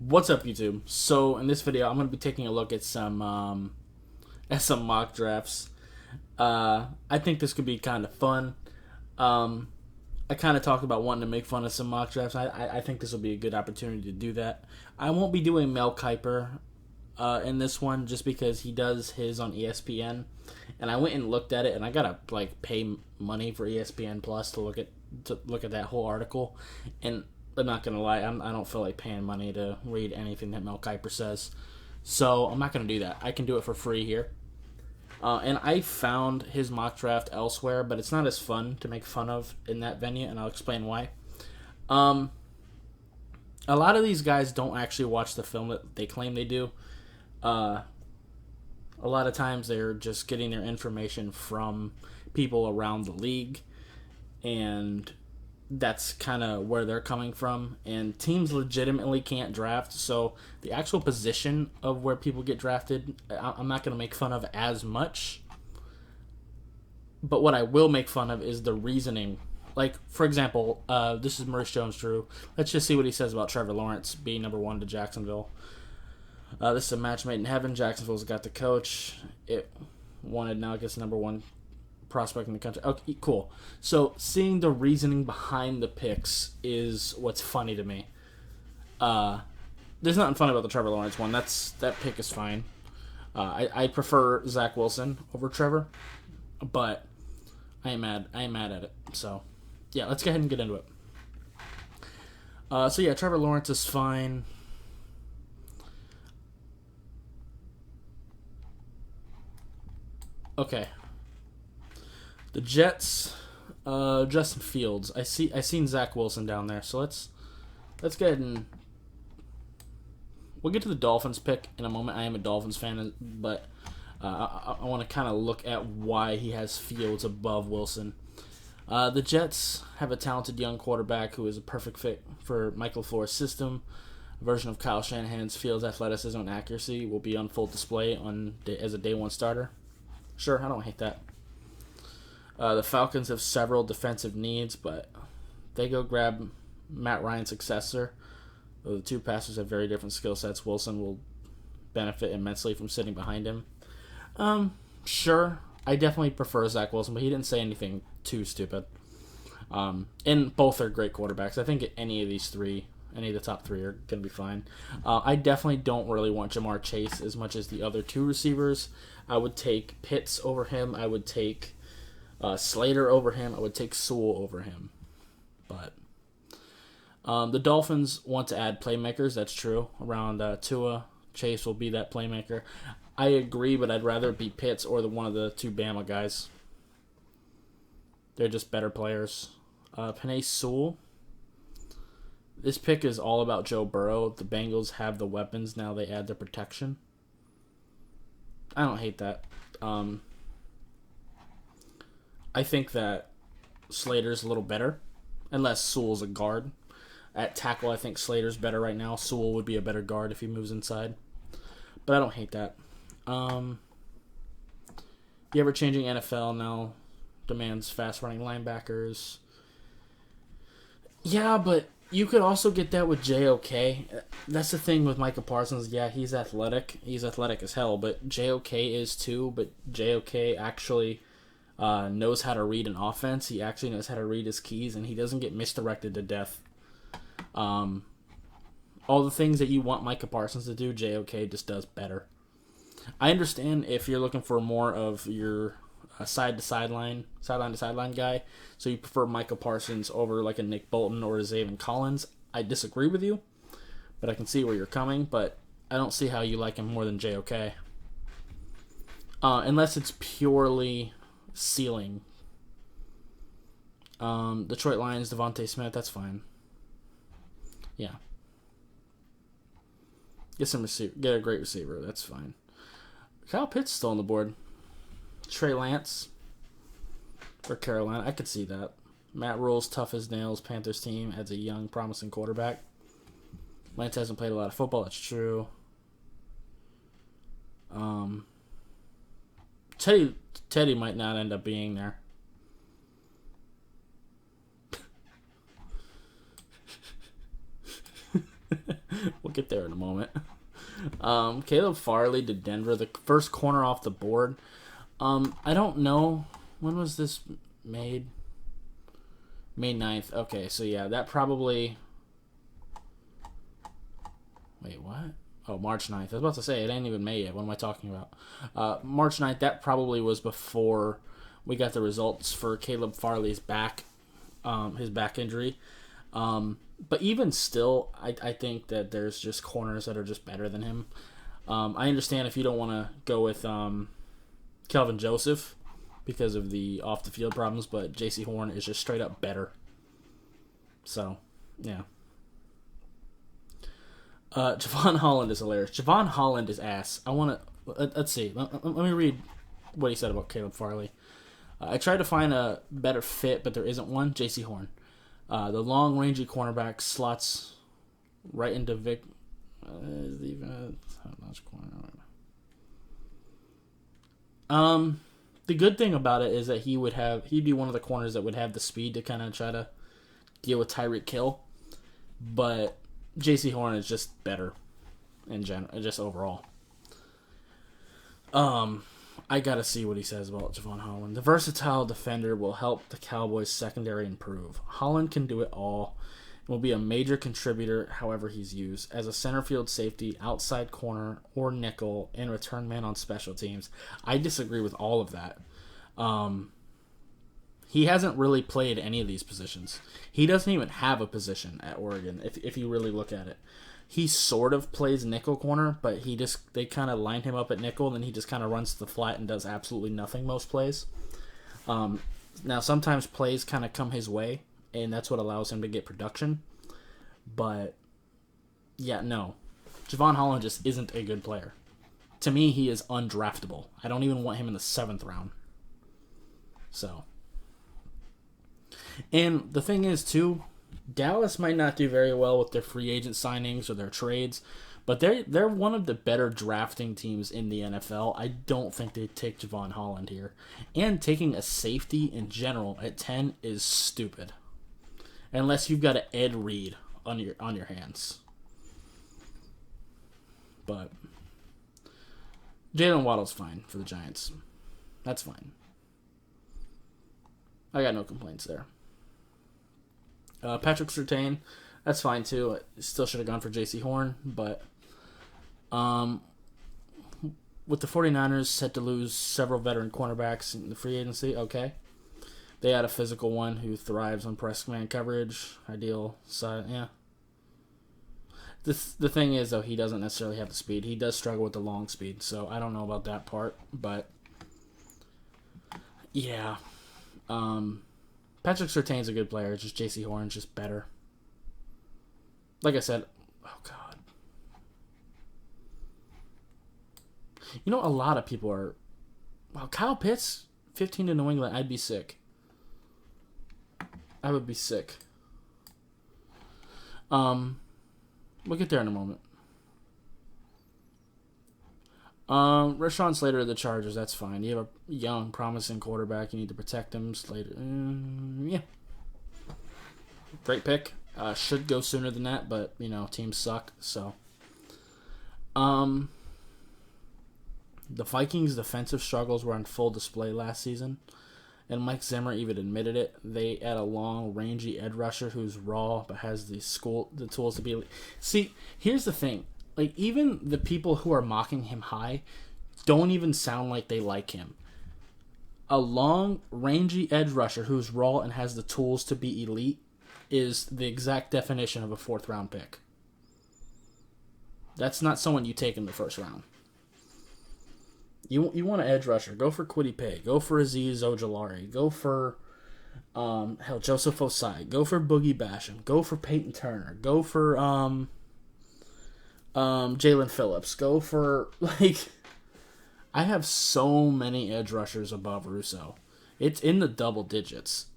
What's up, YouTube? So in this video, I'm going to be taking a look at some mock drafts. I think this could be kind of fun. I kind of talked about wanting to make fun of some mock drafts. I think this will be a good opportunity to do that. I won't be doing Mel Kiper in this one just because he does his on ESPN, and I went and looked at it, and I gotta pay money for ESPN Plus to look at that whole article, and I'm not gonna lie, I don't feel like paying money to read anything that Mel Kiper says, so I'm not gonna do that. I can do it for free here. And I found his mock draft elsewhere, but it's not as fun to make fun of in that venue, and I'll explain why. Um, a lot of these guys don't actually watch the film that they claim they do. Uh, a lot of times they're just getting their information from people around the league, and that's kind of where they're coming from. And teams legitimately can't draft, so the actual position of where people get drafted, I'm not going to make fun of as much. But what I will make fun of is the reasoning. Like, for example, this is Maurice Jones-Drew. Let's just see what he says about Trevor Lawrence being number one to Jacksonville. This is a match made in heaven. Jacksonville's got the coach. It wanted, now it gets number one prospect in the country. Okay, cool. So seeing the reasoning behind the picks is what's funny to me. There's nothing fun about the Trevor Lawrence one. That pick is fine. I prefer Zach Wilson over Trevor, but I ain't mad at it. So yeah, let's go ahead and get into it. So yeah, Trevor Lawrence is fine. Okay. The Jets, Justin Fields. I seen Zach Wilson down there, so let's go ahead and we'll get to the Dolphins pick in a moment. I am a Dolphins fan, but I want to kind of look at why he has Fields above Wilson. The Jets have a talented young quarterback who is a perfect fit for Michael LaFleur's system. A version of Kyle Shanahan's. Fields' athleticism and accuracy will be on full display as a day one starter. Sure, I don't hate that. The Falcons have several defensive needs, but they go grab Matt Ryan's successor. Though the two pastors have very different skill sets, Wilson will benefit immensely from sitting behind him. Sure, I definitely prefer Zach Wilson, but he didn't say anything too stupid. And both are great quarterbacks. I think any of the top three are going to be fine. I definitely don't really want Jamar Chase as much as the other two receivers. I would take Pitts over him. I would take Slater over him. I would take Sewell over him. But the Dolphins want to add playmakers. That's true. Around Tua, Chase will be that playmaker. I agree, but I'd rather it be Pitts or one of the two Bama guys. They're just better players. Penei Sewell. This pick is all about Joe Burrow. The Bengals have the weapons. Now they add the protection. I don't hate that. I think that Slater's a little better, unless Sewell's a guard. At tackle, I think Slater's better right now. Sewell would be a better guard if he moves inside. But I don't hate that. The ever-changing NFL now demands fast-running linebackers. Yeah, but you could also get that with JOK. That's the thing with Micah Parsons. Yeah, he's athletic. He's athletic as hell, but JOK is too. But JOK actually knows how to read an offense. He actually knows how to read his keys, and he doesn't get misdirected to death. All the things that you want Micah Parsons to do, JOK just does better. I understand if you're looking for more of your sideline to sideline guy, so you prefer Micah Parsons over like a Nick Bolton or a Zaven Collins. I disagree with you, but I can see where you're coming. But I don't see how you like him more than JOK, unless it's purely ceiling. Detroit Lions, Devontae Smith, that's fine. Yeah, get a great receiver, that's fine. Kyle Pitts still on the board. Trey Lance for Carolina. I could see that. Matt Rule's tough as nails. Panthers team adds a young, promising quarterback. Lance hasn't played a lot of football. That's true. Teddy might not end up being there. We'll get there in a moment. Caleb Farley to Denver, the first corner off the board. I don't know. When was this made? May 9th. Okay, so yeah, that probably... Wait, what? Oh, March 9th. I was about to say, it ain't even May yet. What am I talking about? March 9th, that probably was before we got the results for Caleb Farley's back, his back injury. But even still, I think that there's just corners that are just better than him. I understand if you don't want to go with Kelvin Joseph because of the off-the-field problems, but J.C. Horn is just straight up better. So, yeah. Javon Holland is hilarious. Javon Holland is ass. Let's see. Let me read what he said about Caleb Farley. I tried to find a better fit, but there isn't one. J.C. Horn. The long, rangy cornerback slots right into Vic. The good thing about it is that he'd be one of the corners that would have the speed to kind of try to deal with Tyreek Hill, but J.C. Horn is just better in general, just overall. I gotta see what he says about Javon Holland. The versatile defender will help the Cowboys secondary improve. Holland can do it all and will be a major contributor however he's used. As a center field safety, outside corner, or nickel, and return man on special teams. I disagree with all of that. He hasn't really played any of these positions. He doesn't even have a position at Oregon, if you really look at it. He sort of plays nickel corner, but they kind of line him up at nickel, and then he just kind of runs to the flat and does absolutely nothing most plays. Now, sometimes plays kind of come his way, and that's what allows him to get production. But, yeah, no. Javon Holland just isn't a good player. To me, he is undraftable. I don't even want him in the 7th round. So. And the thing is, too, Dallas might not do very well with their free agent signings or their trades, but they're one of the better drafting teams in the NFL. I don't think they'd take Javon Holland here. And taking a safety in general at 10 is stupid. Unless you've got an Ed Reed on your hands. But Jalen Waddle's fine for the Giants. That's fine. I got no complaints there. Patrick Surtain, that's fine too. I still should have gone for J.C. Horn, but with the 49ers set to lose several veteran cornerbacks in the free agency, okay. They had a physical one who thrives on press man coverage, ideal side, yeah. The thing is, though, he doesn't necessarily have the speed. He does struggle with the long speed, so I don't know about that part, but yeah. Patrick Surtain's a good player. Just J.C. Horn's just better. Like I said, oh God. You know, a lot of people are... Wow, Kyle Pitts, 15 to New England, I'd be sick. I would be sick. We'll get there in a moment. Rashawn Slater of the Chargers, that's fine. You have a young, promising quarterback. You need to protect him. Slater, yeah. Great pick. Should go sooner than that, but, teams suck, so. The Vikings' defensive struggles were on full display last season, and Mike Zimmer even admitted it. They add a long, rangy edge rusher who's raw, but has the tools to be... See, here's the thing. Like, even the people who are mocking him high don't even sound like they like him. A long, rangy edge rusher who's raw and has the tools to be elite is the exact definition of a 4th-round pick. That's not someone you take in the 1st round. You want an edge rusher, go for Kwity Paye, go for Azeez Ojulari, go for Joseph Osai, go for Boogie Basham, go for Peyton Turner, go for Jalen Phillips, go for, I have so many edge rushers above Russo. It's in the double digits.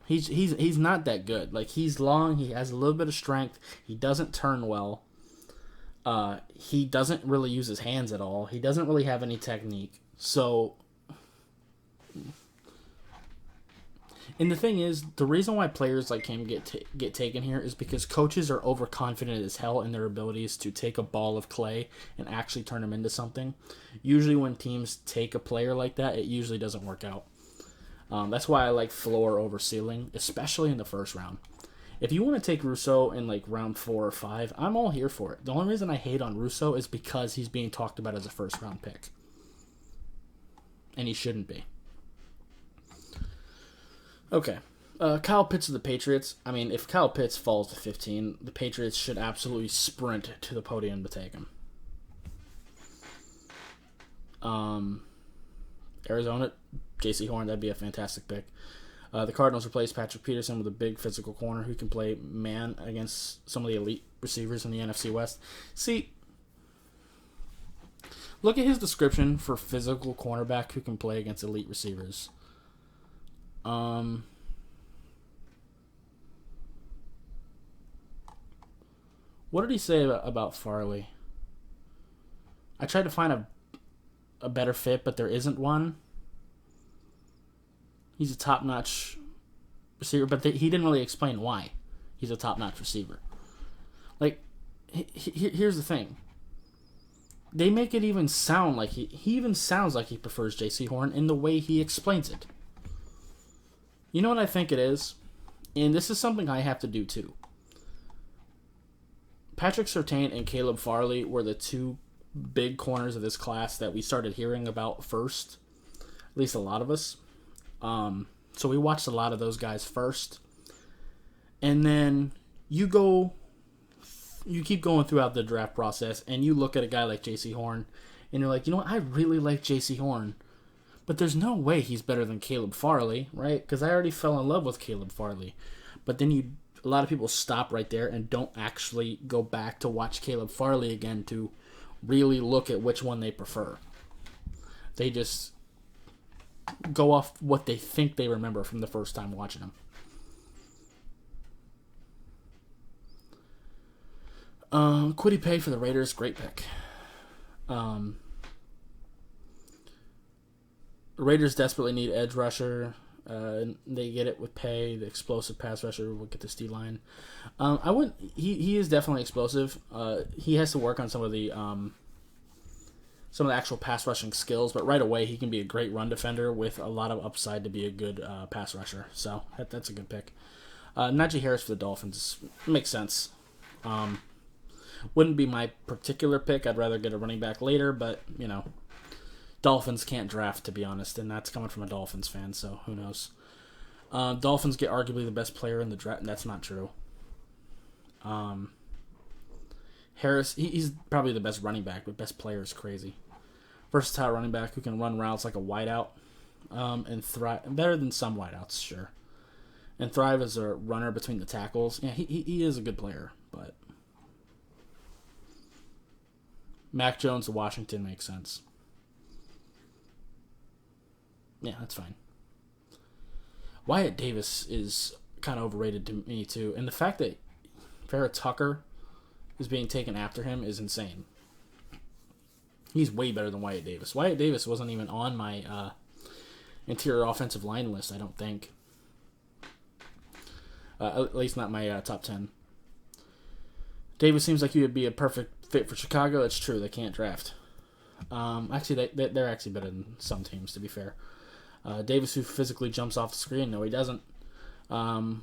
He's not that good. He's long, he has a little bit of strength, he doesn't turn well. He doesn't really use his hands at all. He doesn't really have any technique. So And the thing is, the reason why players like him get taken here is because coaches are overconfident as hell in their abilities to take a ball of clay and actually turn them into something. Usually when teams take a player like that, it usually doesn't work out. That's why I like floor over ceiling, especially in the first round. If you want to take Rousseau in like round 4 or 5, I'm all here for it. The only reason I hate on Rousseau is because he's being talked about as a first round pick. And he shouldn't be. Okay. Kyle Pitts of the Patriots. I mean, if Kyle Pitts falls to 15, the Patriots should absolutely sprint to the podium to take him. Arizona, J.C. Horn, that'd be a fantastic pick. The Cardinals replaced Patrick Peterson with a big physical corner who can play man against some of the elite receivers in the NFC West. See, look at his description for physical cornerback who can play against elite receivers. What did he say about Farley? I tried to find a better fit, but there isn't one. He's a top-notch receiver, but he didn't really explain why he's a top-notch receiver. Like, here's the thing. They make it even sound like he even sounds like he prefers J.C. Horn in the way he explains it. You know what I think it is? And this is something I have to do too. Patrick Surtain and Caleb Farley were the two big corners of this class that we started hearing about first. At least a lot of us. So we watched a lot of those guys first. And then you keep going throughout the draft process and you look at a guy like J.C. Horn and you're like, you know what? I really like J.C. Horn. But there's no way he's better than Caleb Farley, right? Because I already fell in love with Caleb Farley. But then a lot of people stop right there and don't actually go back to watch Caleb Farley again to really look at which one they prefer. They just go off what they think they remember from the first time watching him. Kwity Paye for the Raiders, great pick. The Raiders desperately need edge rusher. They get it with Paye, the explosive pass rusher. Will get this D line. I wouldn't. He is definitely explosive. He has to work on some of the actual pass rushing skills, but right away he can be a great run defender with a lot of upside to be a good pass rusher. So that's a good pick. Najee Harris for the Dolphins makes sense. Wouldn't be my particular pick. I'd rather get a running back later, but you know. Dolphins can't draft, to be honest, and that's coming from a Dolphins fan, so who knows. Dolphins get arguably the best player in the draft, and that's not true. Harris, he's probably the best running back, but best player is crazy. Versatile running back who can run routes like a wideout, and thrive better than some wideouts, sure. And thrive as a runner between the tackles. Yeah, he is a good player, but Mac Jones to Washington makes sense. Yeah, that's fine. Wyatt Davis is kind of overrated to me, too. And the fact that Vera Tucker is being taken after him is insane. He's way better than Wyatt Davis. Wyatt Davis wasn't even on my interior offensive line list, I don't think. At least not my top 10. Davis seems like he would be a perfect fit for Chicago. It's true, they can't draft. Actually, they're actually better than some teams, to be fair. Davis, who physically jumps off the screen. No, he doesn't. Will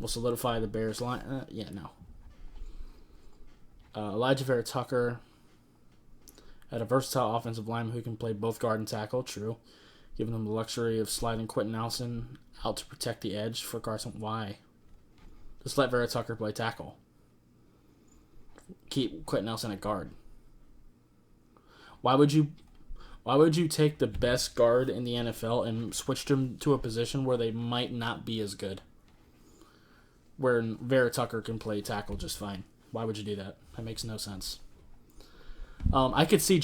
solidify the Bears' line. Yeah, no. Elijah Vera Tucker had a versatile offensive lineman who can play both guard and tackle. True. Giving them the luxury of sliding Quentin Nelson out to protect the edge for Carson. Why? Just let Vera Tucker play tackle. Keep Quentin Nelson at guard. Why would you take the best guard in the NFL and switch them to a position where they might not be as good? Where Vera Tucker can play tackle just fine. Why would you do that? That makes no sense. I could see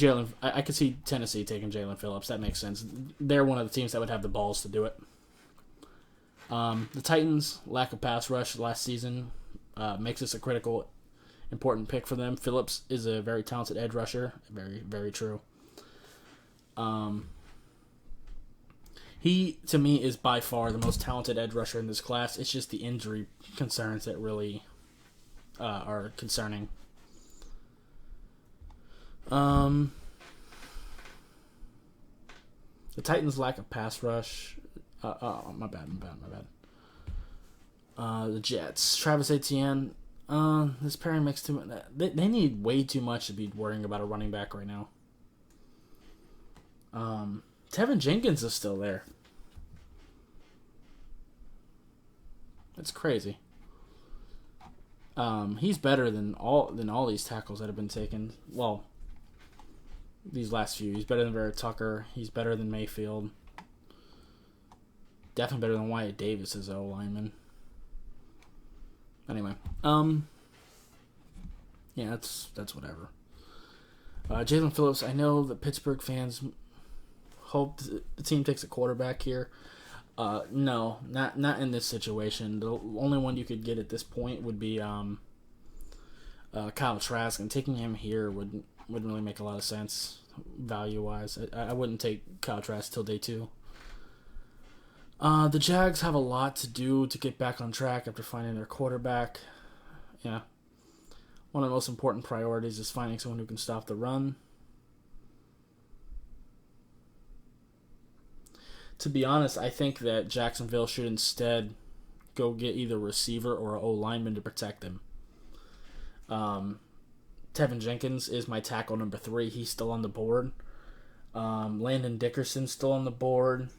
Tennessee taking Jalen Phillips. That makes sense. They're one of the teams that would have the balls to do it. The Titans' lack of pass rush last season makes this a critical, important pick for them. Phillips is a very talented edge rusher. Very, very true. He, to me, is by far the most talented edge rusher in this class. It's just the injury concerns that really are concerning. The Titans lack a pass rush. My bad. The Jets. Travis Etienne. This pairing makes too much. They need way too much to be worrying about a running back right now. Tevin Jenkins is still there. That's crazy. He's better than all these tackles that have been taken. Well, these last few. He's better than Vera Tucker. He's better than Mayfield. Definitely better than Wyatt Davis as O lineman. Anyway, yeah, that's whatever. Jalen Phillips. I know that Pittsburgh fans hope the team takes a quarterback here. No, not in this situation. The only one you could get at this point would be Kyle Trask, and taking him here wouldn't really make a lot of sense value wise. I wouldn't take Kyle Trask till day 2. The Jags have a lot to do to get back on track after finding their quarterback. Yeah, one of the most important priorities is finding someone who can stop the run. To be honest, I think that Jacksonville should instead go get either a receiver or an O-lineman to protect him. Tevin Jenkins is my tackle number 3. He's still on the board. Landon Dickerson's still on the board.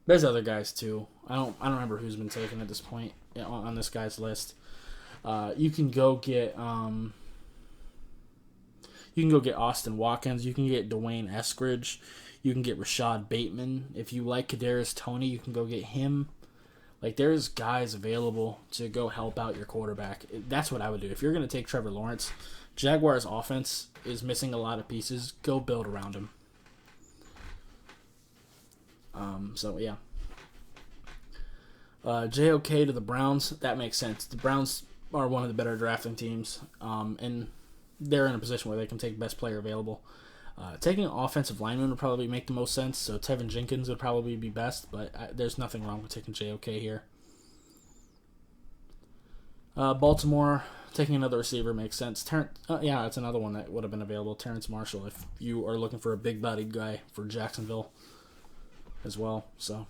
There's other guys too. I don't remember who's been taken at this point on this guy's list. You can go get Austin Watkins. You can get Dwayne Eskridge. You can get Rashad Bateman. If you like Kadarius Toney, you can go get him. Like, there's guys available to go help out your quarterback. That's what I would do. If you're going to take Trevor Lawrence, Jaguars' offense is missing a lot of pieces. Go build around him. So, yeah. JOK to the Browns. That makes sense. The Browns are one of the better drafting teams. And they're in a position where they can take best player available. Taking an offensive lineman would probably make the most sense, so Tevin Jenkins would probably be best, but there's nothing wrong with taking JOK here. Baltimore, taking another receiver makes sense. Yeah, it's another one that would have been available. Terrence Marshall, if you are looking for a big-bodied guy for Jacksonville as well. So,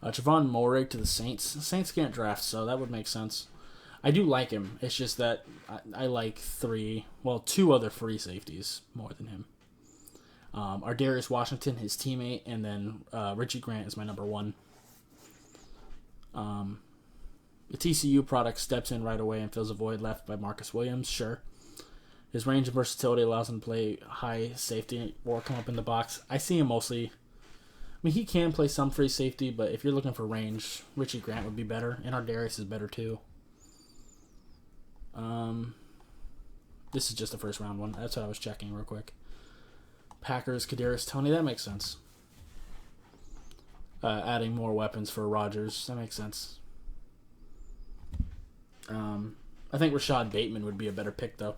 Javon Morig to the Saints. The Saints can't draft, so that would make sense. I do like him. It's just that I like 2 other free safeties more than him. Ardarius Washington, his teammate, and then Richie Grant is my number 1. The TCU product steps in right away and fills a void left by Marcus Williams, sure. His range and versatility allows him to play high safety or come up in the box. I see him mostly. I mean, he can play some free safety, but if you're looking for range, Richie Grant would be better, and Ardarius is better too. This is just the first round one. That's what I was checking real quick. Packers, Kadarius Toney, that makes sense. Adding more weapons for Rodgers, that makes sense. I think Rashad Bateman would be a better pick, though.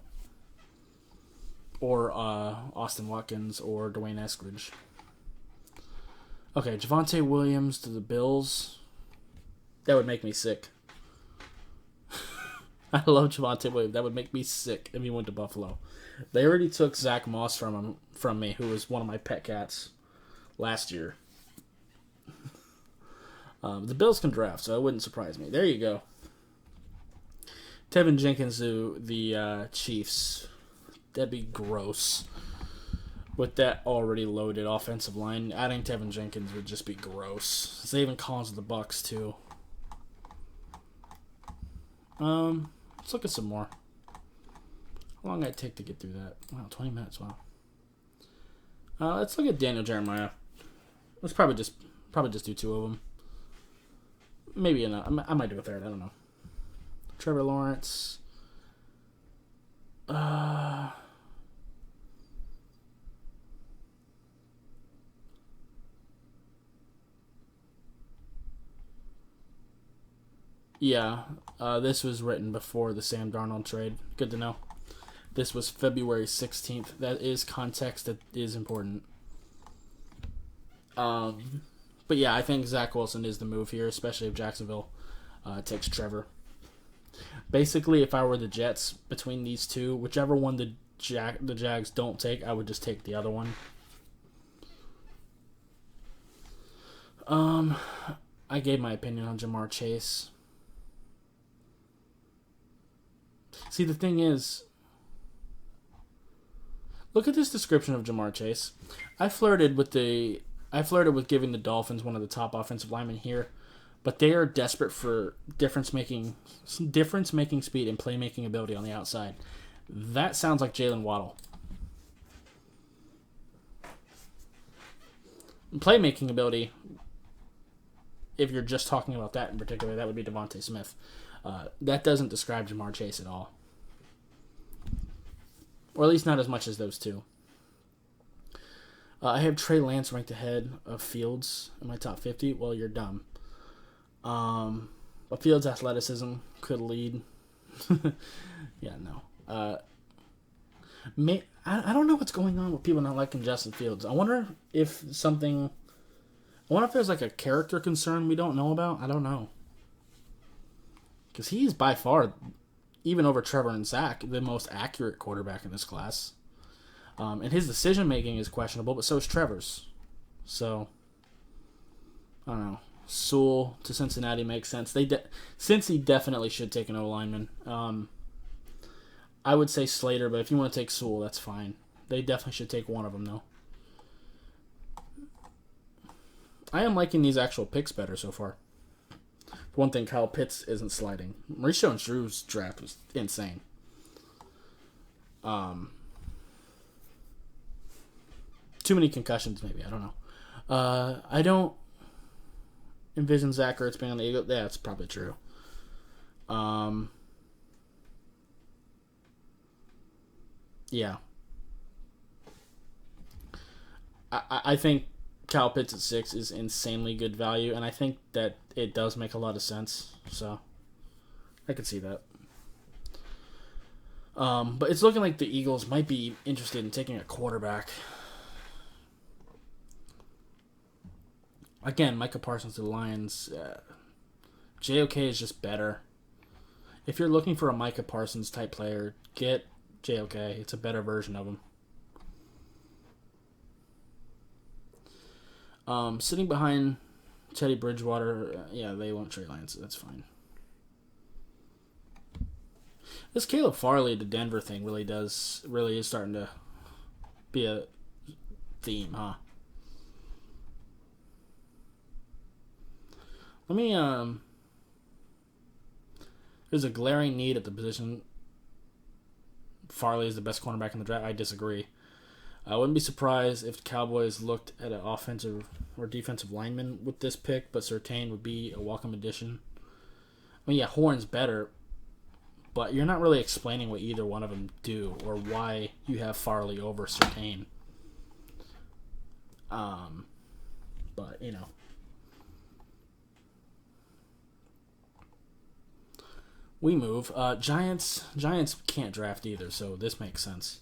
Or Austin Watkins or Dwayne Eskridge. Okay, Javonte Williams to the Bills. That would make me sick. I love Javonte Williams. That would make me sick if he went to Buffalo. They already took Zach Moss from me, who was one of my pet cats last year. The Bills can draft, so it wouldn't surprise me. There you go. Tevin Jenkins to the Chiefs. That'd be gross. With that already loaded offensive line, adding Tevin Jenkins would just be gross. Zayvon Collins to the Bucks too. Let's look at some more. How long did it take to get through that? Wow, 20 minutes. Wow. Let's look at Daniel Jeremiah. Let's probably just do 2 of them. Maybe enough. I might do a third. I don't know. Trevor Lawrence. Yeah, this was written before the Sam Darnold trade. Good to know. This was February 16th. That is context that is important. But yeah, I think Zach Wilson is the move here, especially if Jacksonville takes Trevor. Basically, if I were the Jets, between these two, whichever one the Jags don't take, I would just take the other one. I gave my opinion on Ja'Marr Chase. See, the thing is, look at this description of Ja'Marr Chase. I flirted with giving the Dolphins one of the top offensive linemen here, but they are desperate for difference making speed and playmaking ability on the outside. That sounds like Jalen Waddle. Playmaking ability, if you're just talking about that in particular, that would be Devontae Smith. That doesn't describe Ja'Marr Chase at all. Or at least not as much as those two. I have Trey Lance ranked ahead of Fields in my top 50. Well, you're dumb. But Fields' athleticism could lead. Yeah, no. I don't know what's going on with people not liking Justin Fields. I wonder if there's like a character concern we don't know about. I don't know. Because he's by far, even over Trevor and Zach, the most accurate quarterback in this class. And his decision making is questionable, but so is Trevor's. So, I don't know. Sewell to Cincinnati makes sense. Cincy definitely should take an O-lineman. I would say Slater, but if you want to take Sewell, that's fine. They definitely should take one of them, though. I am liking these actual picks better so far. For one thing, Kyle Pitts isn't sliding. Maurice Jones-Drew's draft was insane. Too many concussions, maybe. I don't know. I don't envision Zach Ertz being on the Eagles. Yeah, that's probably true. Yeah. I think Kyle Pitts at 6 is insanely good value, and I think that it does make a lot of sense. So, I could see that. But it's looking like the Eagles might be interested in taking a quarterback. Again, Micah Parsons to the Lions. JOK is just better. If you're looking for a Micah Parsons type player, get JOK. It's a better version of him. Sitting behind Teddy Bridgewater, yeah, they won't Trey Lance. That's fine. This Caleb Farley to Denver thing really is starting to be a theme, huh? Let me, there's a glaring need at the position. Farley is the best cornerback in the draft. I disagree. I wouldn't be surprised if the Cowboys looked at an offensive or defensive lineman with this pick, but Surtain would be a welcome addition. I mean, yeah, Horn's better, but you're not really explaining what either one of them do or why you have Farley over Surtain. But, you know. We move. Giants can't draft either, so this makes sense.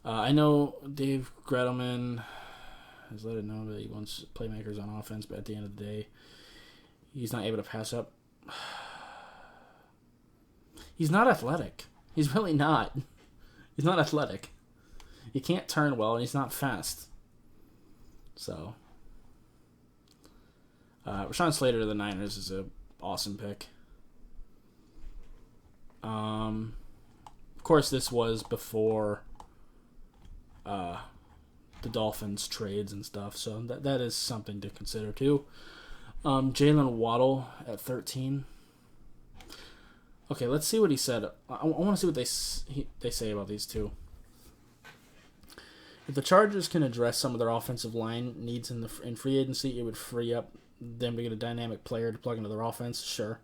I know Dave Gretelman has let it know that he wants playmakers on offense, but at the end of the day, he's not able to pass up. He's not athletic. He's really not. He's not athletic. He can't turn well, and he's not fast. So, Rashawn Slater to the Niners is an awesome pick. Of course, this was before the Dolphins trades and stuff, so that is something to consider too. Jalen Waddle at 13. Okay, let's see what he said. I want to see what they say about these two. If the Chargers can address some of their offensive line needs in free agency, it would free up them to get a dynamic player to plug into their offense. Sure.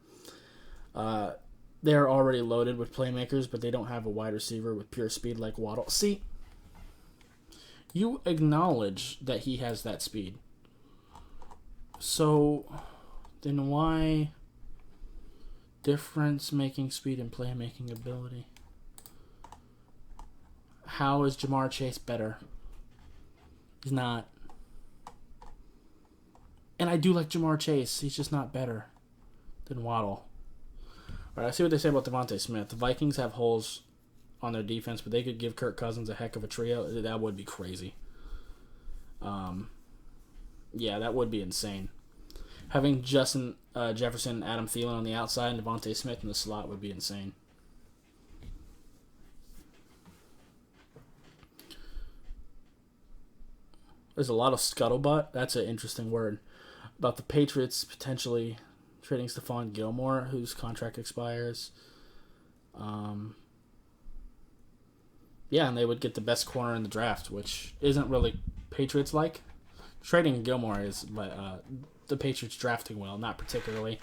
They're already loaded with playmakers, but they don't have a wide receiver with pure speed like Waddle. See, you acknowledge that he has that speed. So, then why difference-making speed and playmaking ability? How is Jamar Chase better? He's not. And I do like Jamar Chase. He's just not better than Waddle. All right, I see what they say about Devontae Smith. The Vikings have holes on their defense, but they could give Kirk Cousins a heck of a trio. That would be crazy. Yeah, that would be insane. Having Justin Jefferson and Adam Thielen on the outside and Devontae Smith in the slot would be insane. There's a lot of scuttlebutt. That's an interesting word. About the Patriots potentially trading Stephon Gilmore, whose contract expires. Yeah, and they would get the best corner in the draft, which isn't really Patriots-like. Trading Gilmore is, but the Patriots drafting well, not particularly.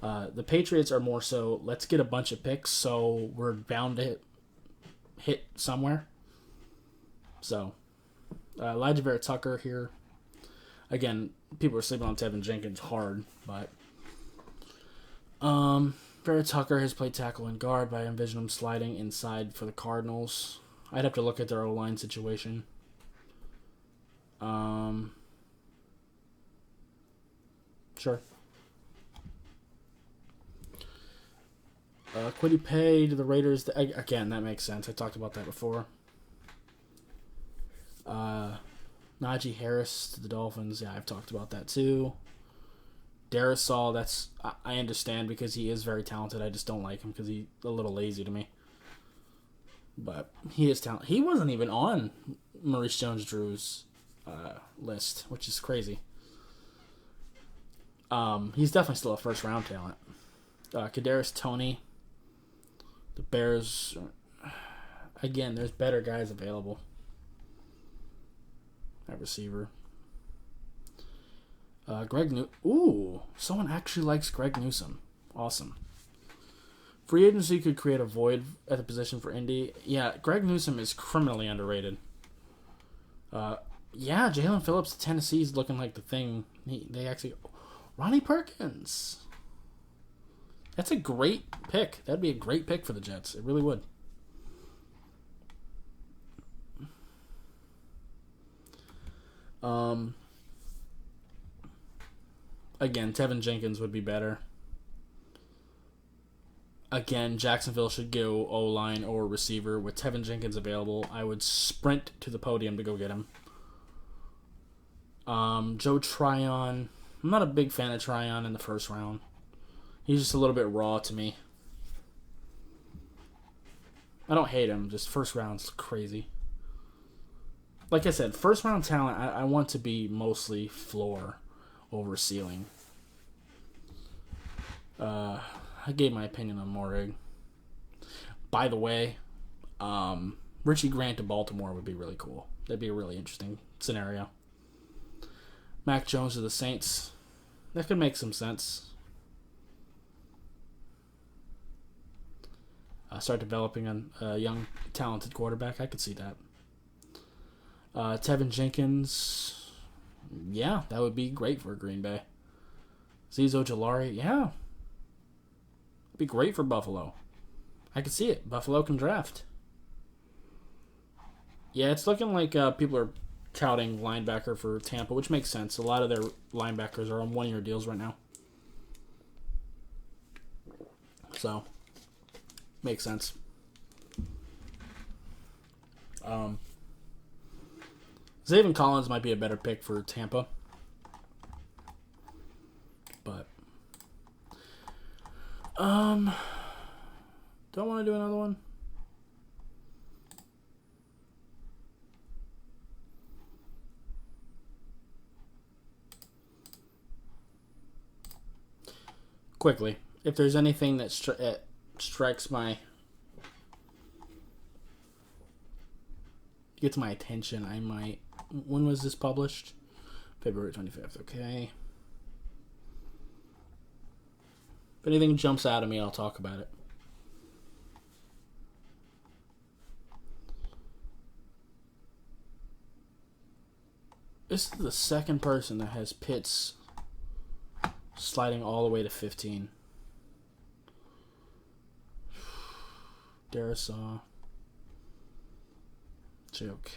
The Patriots are more so, let's get a bunch of picks, so we're bound to hit somewhere. So, Elijah Vera Tucker here. Again, people are sleeping on Tevin Jenkins hard, but Vera Tucker has played tackle and guard, but I envision him sliding inside for the Cardinals. I'd have to look at their O-line situation. Sure. Kwity Paye to the Raiders. Again, that makes sense. I talked about that before. Najee Harris to the Dolphins. Yeah, I've talked about that too. Darisaw, that's I understand because he is very talented. I just don't like him because he's a little lazy to me. But he is talented. He wasn't even on Maurice Jones-Drew's list, which is crazy. He's definitely still a first-round talent. Kadarius Toney. The Bears. Again, there's better guys available. At receiver. Ooh, someone actually likes Greg Newsome. Awesome. Free agency could create a void at the position for Indy. Yeah, Greg Newsome is criminally underrated. Yeah, Jalen Phillips, Tennessee's looking like the thing. They actually... Ronnie Perkins. That's a great pick. That'd be a great pick for the Jets. It really would. Again, Tevin Jenkins would be better. Again, Jacksonville should go O-line or receiver. With Tevin Jenkins available, I would sprint to the podium to go get him. Joe Tryon. I'm not a big fan of Tryon in the first round. He's just a little bit raw to me. I don't hate him, just first round's crazy. Like I said, first round talent, I want to be mostly floor over ceiling. I gave my opinion on Morig. By the way, Richie Grant to Baltimore would be really cool. That'd be a really interesting scenario. Mac Jones to the Saints. That could make some sense. Start developing a young, talented quarterback. I could see that. Tevin Jenkins. Yeah, that would be great for Green Bay. Azeez Ojulari. Yeah. It'd be great for Buffalo. I could see it. Buffalo can draft. Yeah, it's looking like people are touting linebacker for Tampa, which makes sense. A lot of their linebackers are on one-year deals right now. So, makes sense. Zaven Collins might be a better pick for Tampa. But, don't want to do another one. Quickly, if there's anything that strikes my... gets my attention, I might... When was this published? February 25th, okay. If anything jumps out at me, I'll talk about it. This is the second person that has Pitts sliding all the way to 15. Darisaw. JOK,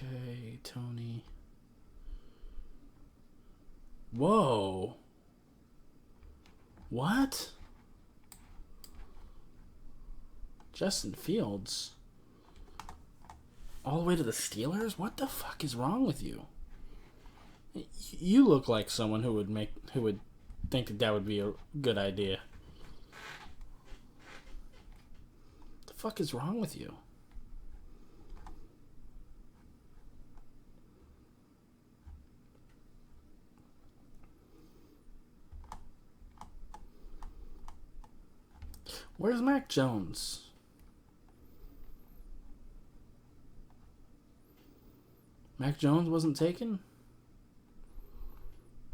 Tony. Whoa. What? Justin Fields. All the way to the Steelers? What the fuck is wrong with you? You look like someone who would think that would be a good idea. What the fuck is wrong with you? Where's Mac Jones? Mac Jones wasn't taken?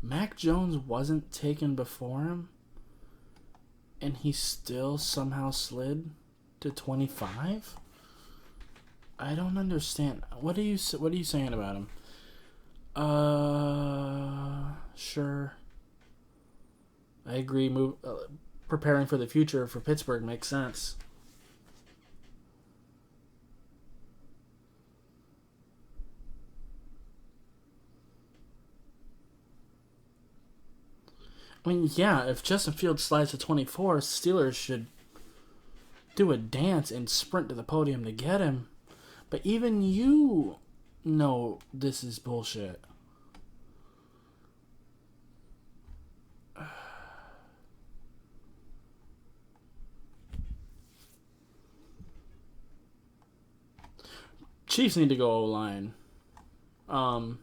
Mac Jones wasn't taken before him? And he still somehow slid to 25? I don't understand. What are you saying about him? Sure. I agree. Preparing for the future for Pittsburgh makes sense. I mean, yeah, if Justin Fields slides to 24, Steelers should do a dance and sprint to the podium to get him. But even you know this is bullshit. Chiefs need to go O-line. Landon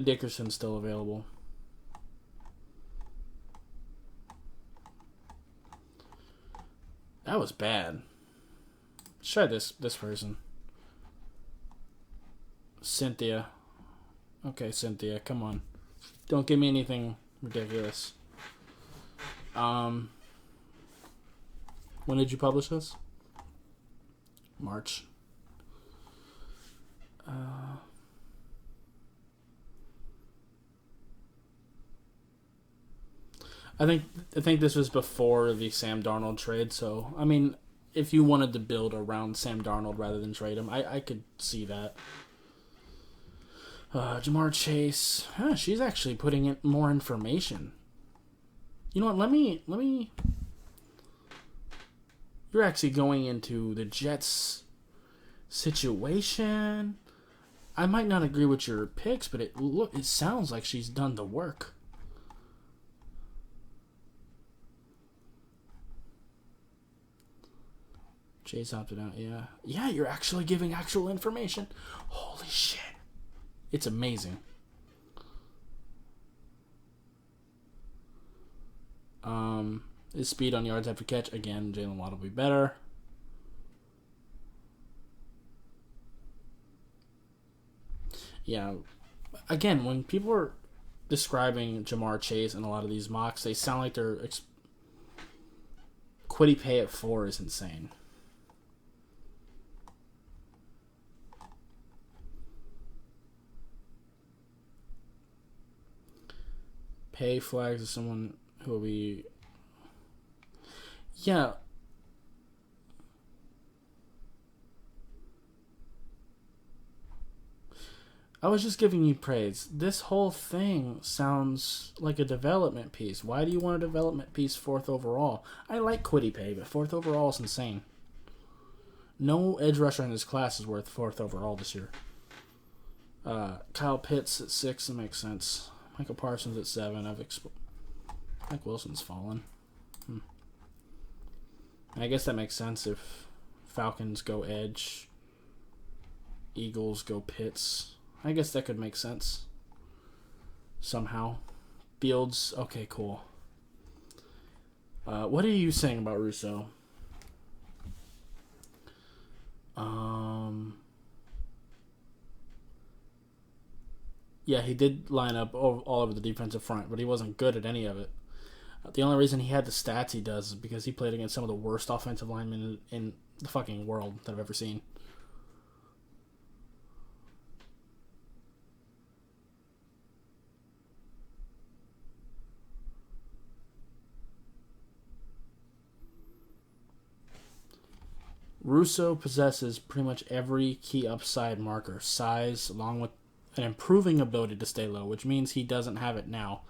Dickerson's still available. That was bad. Let's try this person. Cynthia. Okay, Cynthia, come on. Don't give me anything ridiculous. When did you publish this? March. I think this was before the Sam Darnold trade, so I mean, if you wanted to build around Sam Darnold rather than trade him, I could see that. Jamar Chase, she's actually putting in more information. You know what? Let me. You're actually going into the Jets situation. I might not agree with your picks, but it sounds like she's done the work. Chase opted out, yeah. Yeah, you're actually giving actual information. Holy shit. It's amazing. His speed on yards after catch, again, Jalen Waddle will be better. Yeah, again, when people are describing Jamar Chase in a lot of these mocks, they sound like they're Kwity Paye at 4 is insane. Pay flags is someone who will be... Yeah. I was just giving you praise. This whole thing sounds like a development piece. Why do you want a development piece 4th overall? I like Kwity Paye, but 4th overall is insane. No edge rusher in this class is worth 4th overall this year. Kyle Pitts at 6, that makes sense. Michael Parsons at 7. Mike Wilson's fallen. I guess that makes sense if Falcons go edge, Eagles go Pitts. I guess that could make sense. Somehow. Fields, okay, cool. What are you saying about Rousseau? Yeah, he did line up all over the defensive front, but he wasn't good at any of it. The only reason he had the stats he does is because he played against some of the worst offensive linemen in the fucking world that I've ever seen. Russo possesses pretty much every key upside marker. Size, along with an improving ability to stay low, which means he doesn't have it now.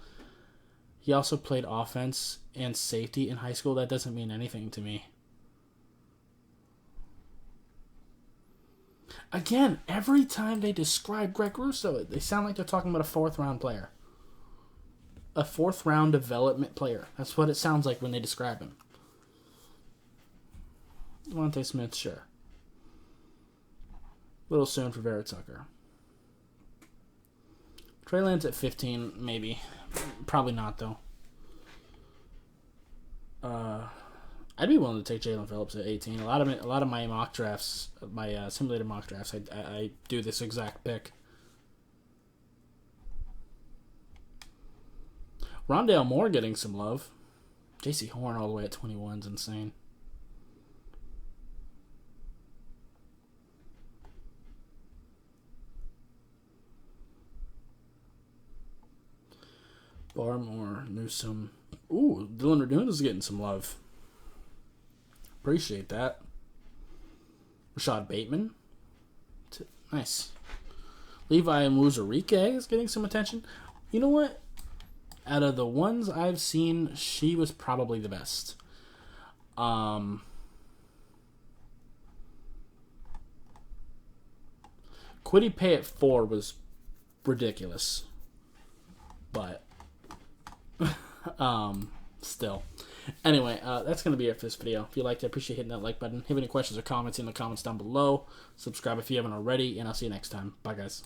He also played offense and safety in high school. That doesn't mean anything to me. Again, every time they describe Greg Russo, they sound like they're talking about a fourth-round player. A fourth-round development player. That's what it sounds like when they describe him. Devontae Smith, sure. A little soon for Vera Tucker. Trey Lance at 15, maybe. Probably not, though. I'd be willing to take Jalen Phillips at 18. A lot of my mock drafts, my simulated mock drafts, I do this exact pick. Rondale Moore getting some love. J.C. Horn all the way at 21 is insane. Barmore, Newsome. Ooh, Dylan Radoon is getting some love. Appreciate that. Rashad Bateman. Nice. Levi Muzarike is getting some attention. You know what? Out of the ones I've seen, she was probably the best. Kwity Paye at 4 was ridiculous. But still. Anyway, that's going to be it for this video. If you liked it, I appreciate hitting that like button. If you have any questions or comments in the comments down below. Subscribe if you haven't already, and I'll see you next time. Bye, guys.